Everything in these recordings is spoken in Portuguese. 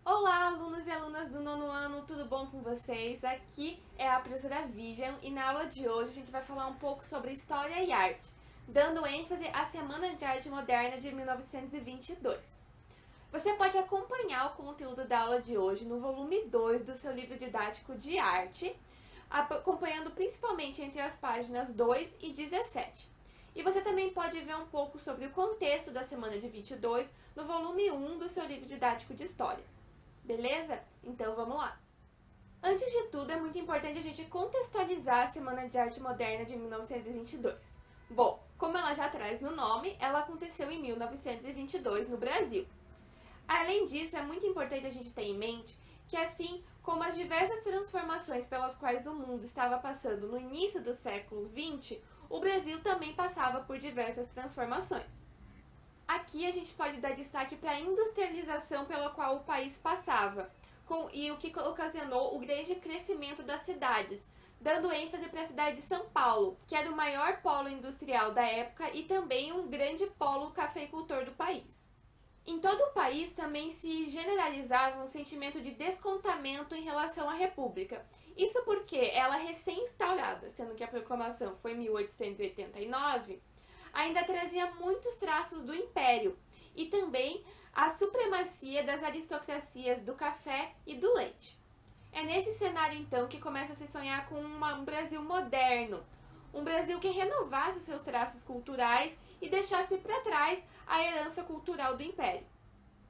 Olá, alunos e alunas do nono ano, tudo bom com vocês? Aqui é a professora Vivian e na aula de hoje a gente vai falar um pouco sobre História e Arte, dando ênfase à Semana de Arte Moderna de 1922. Você pode acompanhar o conteúdo da aula de hoje no volume 2 do seu livro didático de arte, acompanhando principalmente entre as páginas 2 e 17. E você também pode ver um pouco sobre o contexto da Semana de 22 no volume 1 do seu livro didático de História. Beleza? Então vamos lá! Antes de tudo, é muito importante a gente contextualizar a Semana de Arte Moderna de 1922. Bom, como ela já traz no nome, ela aconteceu em 1922 no Brasil. Além disso, é muito importante a gente ter em mente que, assim como as diversas transformações pelas quais o mundo estava passando no início do século XX, o Brasil também passava por diversas transformações. Aqui a gente pode dar destaque para a industrialização pela qual o país passava, e o que ocasionou o grande crescimento das cidades, dando ênfase para a cidade de São Paulo, que era o maior polo industrial da época e também um grande polo cafeicultor do país. Em todo o país também se generalizava um sentimento de descontamento em relação à República. Isso porque ela recém-instaurada, sendo que a proclamação foi em 1889, ainda trazia muitos traços do Império e também a supremacia das aristocracias do café e do leite. É nesse cenário, então, que começa a se sonhar com um Brasil moderno, um Brasil que renovasse os seus traços culturais e deixasse para trás a herança cultural do Império.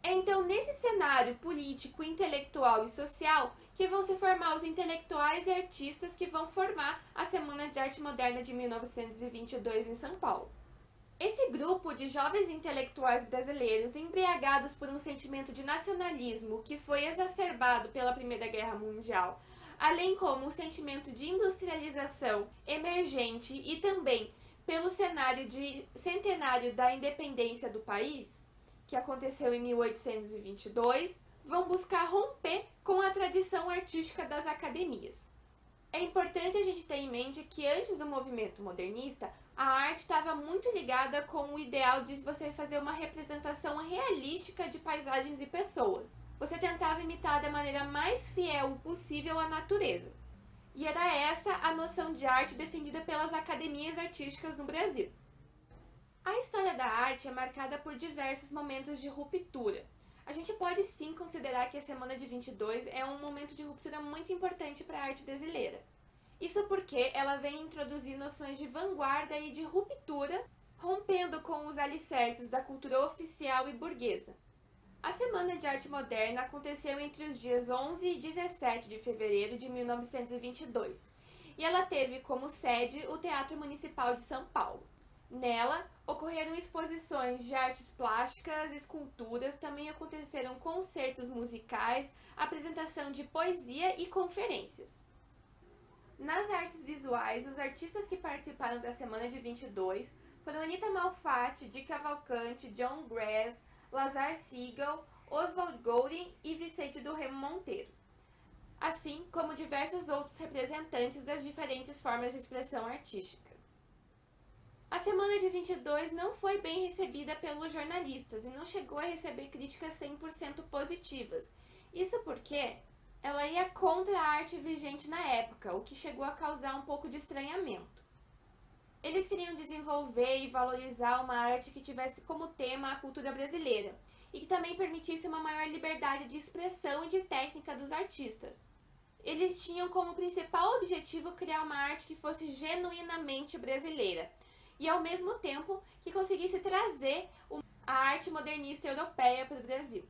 É então nesse cenário político, intelectual e social que vão se formar os intelectuais e artistas que vão formar a Semana de Arte Moderna de 1922 em São Paulo. Esse grupo de jovens intelectuais brasileiros embriagados por um sentimento de nacionalismo que foi exacerbado pela Primeira Guerra Mundial, além como um sentimento de industrialização emergente e também pelo cenário de centenário da independência do país, que aconteceu em 1822, vão buscar romper com a tradição artística das academias. É importante a gente ter em mente que antes do movimento modernista, a arte estava muito ligada com o ideal de você fazer uma representação realística de paisagens e pessoas. Você tentava imitar da maneira mais fiel possível a natureza. E era essa a noção de arte defendida pelas academias artísticas no Brasil. A história da arte é marcada por diversos momentos de ruptura. A gente pode sim considerar que a Semana de 22 é um momento de ruptura muito importante para a arte brasileira. Isso porque ela vem introduzir noções de vanguarda e de ruptura, rompendo com os alicerces da cultura oficial e burguesa. A Semana de Arte Moderna aconteceu entre os dias 11 e 17 de fevereiro de 1922, e ela teve como sede o Teatro Municipal de São Paulo. Nela, ocorreram exposições de artes plásticas, esculturas, também aconteceram concertos musicais, apresentação de poesia e conferências. Nas artes visuais, os artistas que participaram da Semana de 22 foram Anita Malfatti, Di Cavalcanti, John Grass, Lazar Segal, Oswald Golding e Vicente do Remo Monteiro, assim como diversos outros representantes das diferentes formas de expressão artística. A Semana de 22 não foi bem recebida pelos jornalistas e não chegou a receber críticas 100% positivas. Isso porque ela ia contra a arte vigente na época, o que chegou a causar um pouco de estranhamento. Eles queriam desenvolver e valorizar uma arte que tivesse como tema a cultura brasileira e que também permitisse uma maior liberdade de expressão e de técnica dos artistas. Eles tinham como principal objetivo criar uma arte que fosse genuinamente brasileira, e ao mesmo tempo que conseguisse trazer a arte modernista europeia para o Brasil.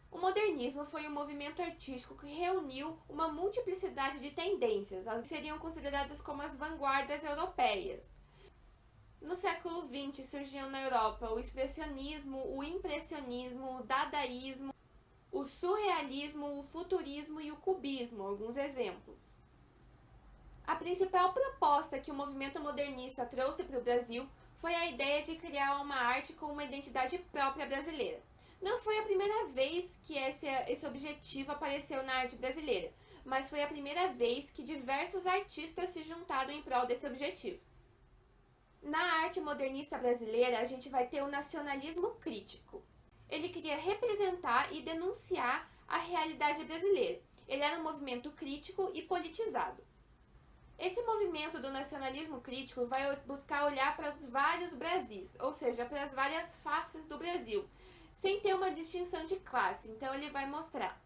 O modernismo foi um movimento artístico que reuniu uma multiplicidade de tendências, que seriam consideradas como as vanguardas europeias. No século XX surgiam na Europa o expressionismo, o impressionismo, o dadaísmo, o surrealismo, o futurismo e o cubismo, alguns exemplos. A principal proposta que o movimento modernista trouxe para o Brasil foi a ideia de criar uma arte com uma identidade própria brasileira. Não foi a primeira vez que esse objetivo apareceu na arte brasileira, mas foi a primeira vez que diversos artistas se juntaram em prol desse objetivo. Na arte modernista brasileira, a gente vai ter o nacionalismo crítico. ele queria representar e denunciar a realidade brasileira. Ele era um movimento crítico e politizado. Esse movimento do nacionalismo crítico vai buscar olhar para os vários Brasis, ou seja, para as várias faces do Brasil, sem ter uma distinção de classe. Então ele vai mostrar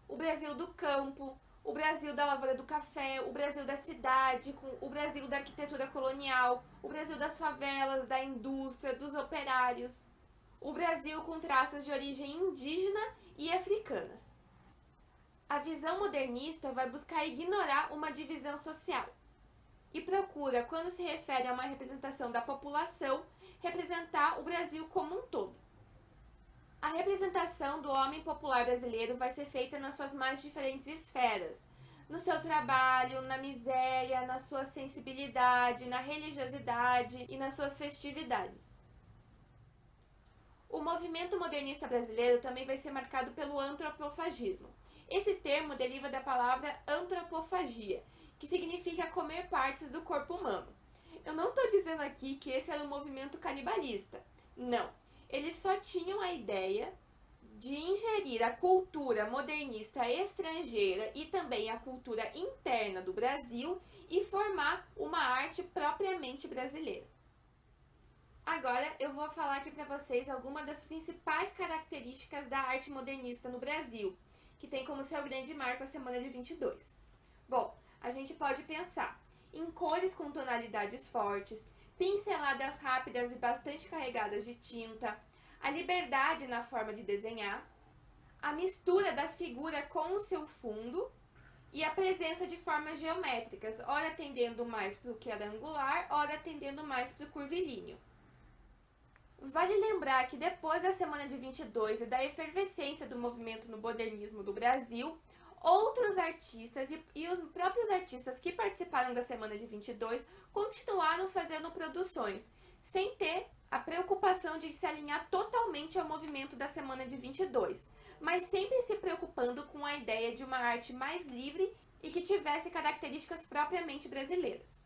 o Brasil do campo, o Brasil da lavoura do café, o Brasil da cidade, o Brasil da arquitetura colonial, o Brasil das favelas, da indústria, dos operários, o Brasil com traços de origem indígena e africanas. A visão modernista vai buscar ignorar uma divisão social e procura, quando se refere a uma representação da população, representar o Brasil como um todo. A representação do homem popular brasileiro vai ser feita nas suas mais diferentes esferas, no seu trabalho, na miséria, na sua sensibilidade, na religiosidade e nas suas festividades. O movimento modernista brasileiro também vai ser marcado pelo antropofagismo. Esse termo deriva da palavra antropofagia, que significa comer partes do corpo humano. Eu não estou dizendo aqui que esse era um movimento canibalista. Não. Eles só tinham a ideia de ingerir a cultura modernista estrangeira e também a cultura interna do Brasil e formar uma arte propriamente brasileira. Agora eu vou falar aqui para vocês algumas das principais características da arte modernista no Brasil, que tem como seu grande marco a Semana de 22. Bom, a gente pode pensar em cores com tonalidades fortes, pinceladas rápidas e bastante carregadas de tinta, a liberdade na forma de desenhar, a mistura da figura com o seu fundo e a presença de formas geométricas, ora tendendo mais para o quadrangular, ora tendendo mais para o curvilíneo. Vale lembrar que depois da Semana de 22 e da efervescência do movimento no modernismo do Brasil, outros artistas e os próprios artistas que participaram da Semana de 22 continuaram fazendo produções, sem ter a preocupação de se alinhar totalmente ao movimento da Semana de 22, mas sempre se preocupando com a ideia de uma arte mais livre e que tivesse características propriamente brasileiras.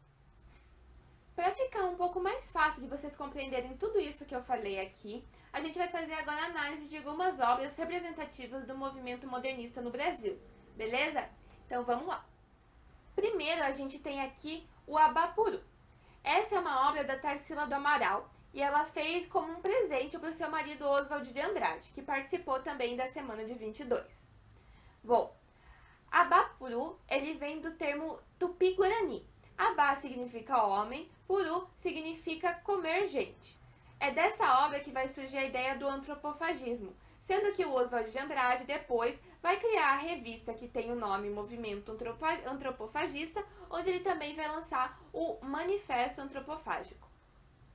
Para ficar um pouco mais fácil de vocês compreenderem tudo isso que eu falei aqui, a gente vai fazer agora a análise de algumas obras representativas do movimento modernista no Brasil, beleza? Então vamos lá. Primeiro a gente tem aqui o Abapuru. Essa é uma obra da Tarsila do Amaral e ela fez como um presente para o seu marido Oswald de Andrade, que participou também da Semana de 22. Bom, Abapuru, ele vem do termo Tupi-Guarani. Abá significa homem, puru significa comer gente. É dessa obra que vai surgir a ideia do antropofagismo, sendo que o Oswald de Andrade depois vai criar a revista que tem o nome Movimento Antropofagista, onde ele também vai lançar o Manifesto Antropofágico.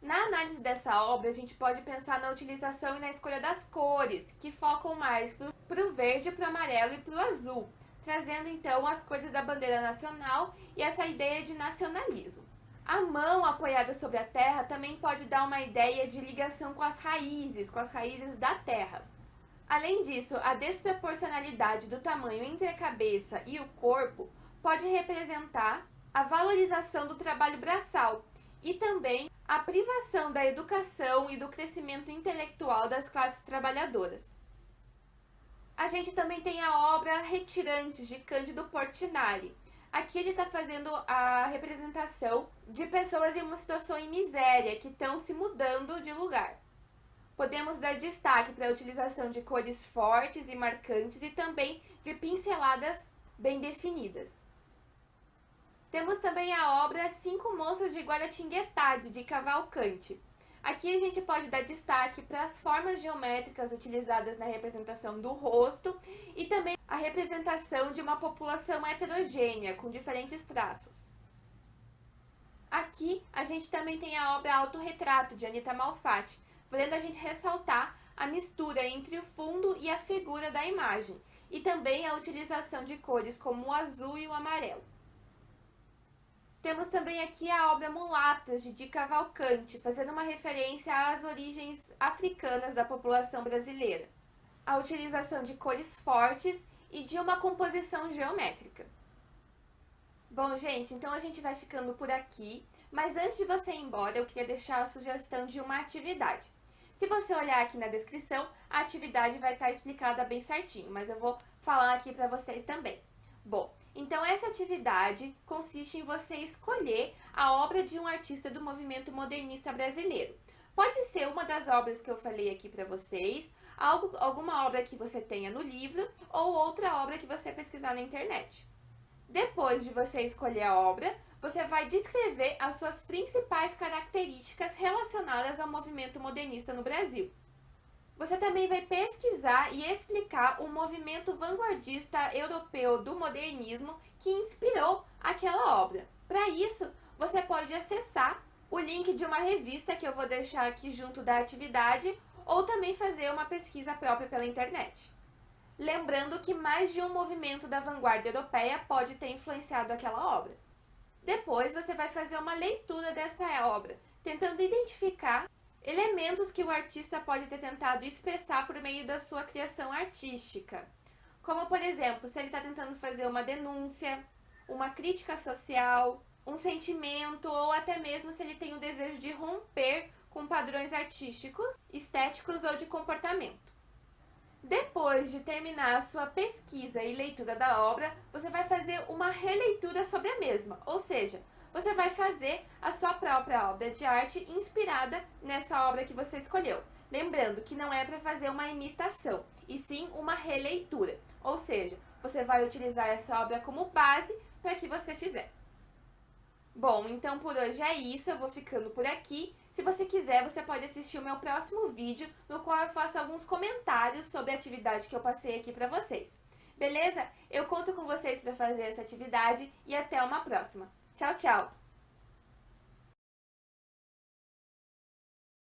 Na análise dessa obra, a gente pode pensar na utilização e na escolha das cores, que focam mais para o verde, para o amarelo e para o azul, trazendo então as cores da bandeira nacional e essa ideia de nacionalismo. A mão apoiada sobre a terra também pode dar uma ideia de ligação com as raízes da terra. Além disso, a desproporcionalidade do tamanho entre a cabeça e o corpo pode representar a valorização do trabalho braçal e também a privação da educação e do crescimento intelectual das classes trabalhadoras. A gente também tem a obra Retirantes, de Cândido Portinari. Aqui ele está fazendo a representação de pessoas em uma situação em miséria, que estão se mudando de lugar. Podemos dar destaque para a utilização de cores fortes e marcantes e também de pinceladas bem definidas. Temos também a obra Cinco Moças de Guaratinguetá, de Cavalcante. Aqui a gente pode dar destaque para as formas geométricas utilizadas na representação do rosto e também a representação de uma população heterogênea, com diferentes traços. Aqui a gente também tem a obra Autorretrato, de Anita Malfatti, valendo a gente ressaltar a mistura entre o fundo e a figura da imagem, e também a utilização de cores como o azul e o amarelo. Temos também aqui a obra Mulatas, de Cavalcante, fazendo uma referência às origens africanas da população brasileira. A utilização de cores fortes e de uma composição geométrica. Bom, gente, então a gente vai ficando por aqui, mas antes de você ir embora, eu queria deixar a sugestão de uma atividade. Se você olhar aqui na descrição, a atividade vai estar explicada bem certinho, mas eu vou falar aqui para vocês também. Bom, então essa atividade consiste em você escolher a obra de um artista do movimento modernista brasileiro. Pode ser uma das obras que eu falei aqui para vocês, alguma obra que você tenha no livro ou outra obra que você pesquisar na internet. Depois de você escolher a obra, você vai descrever as suas principais características relacionadas ao movimento modernista no Brasil. Você também vai pesquisar e explicar o movimento vanguardista europeu do modernismo que inspirou aquela obra. Para isso, você pode acessar o link de uma revista que eu vou deixar aqui junto da atividade ou também fazer uma pesquisa própria pela internet. Lembrando que mais de um movimento da vanguarda europeia pode ter influenciado aquela obra. Depois você vai fazer uma leitura dessa obra, tentando identificar elementos que o artista pode ter tentado expressar por meio da sua criação artística. Como, por exemplo, se ele está tentando fazer uma denúncia, uma crítica social, um sentimento ou até mesmo se ele tem o desejo de romper com padrões artísticos, estéticos ou de comportamento. Depois de terminar a sua pesquisa e leitura da obra, você vai fazer uma releitura sobre a mesma, ou seja, você vai fazer a sua própria obra de arte inspirada nessa obra que você escolheu. Lembrando que não é para fazer uma imitação, e sim uma releitura, ou seja, você vai utilizar essa obra como base para que você fizer. Bom, então por hoje é isso, eu vou ficando por aqui. Se você quiser, você pode assistir o meu próximo vídeo, no qual eu faço alguns comentários sobre a atividade que eu passei aqui para vocês. Beleza? Eu conto com vocês para fazer essa atividade e até uma próxima. Tchau, tchau!